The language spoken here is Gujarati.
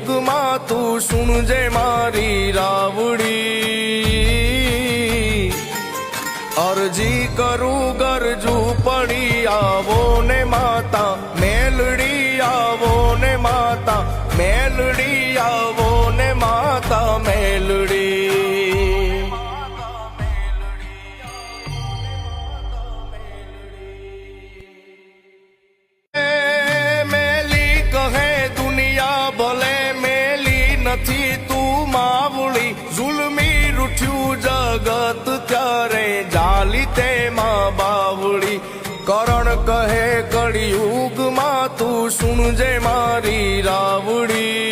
યુગમાં તું સુણજે મારી રાવડી। અરજી કરું ગરજુ પડી આવો ને માતા મેલડી, આવો ને માતા મેલડી, આવો ને માતા મેલડી। મેલી કહે દુનિયા ભલે મેલી નથી તું માવળી, ઝુલમી રૂઠ્યું જગત ત્યારે જાલી તેમાં બાવળી। કરણ કહે કળિયુગમાં તું સુણજે મારી રાવડી।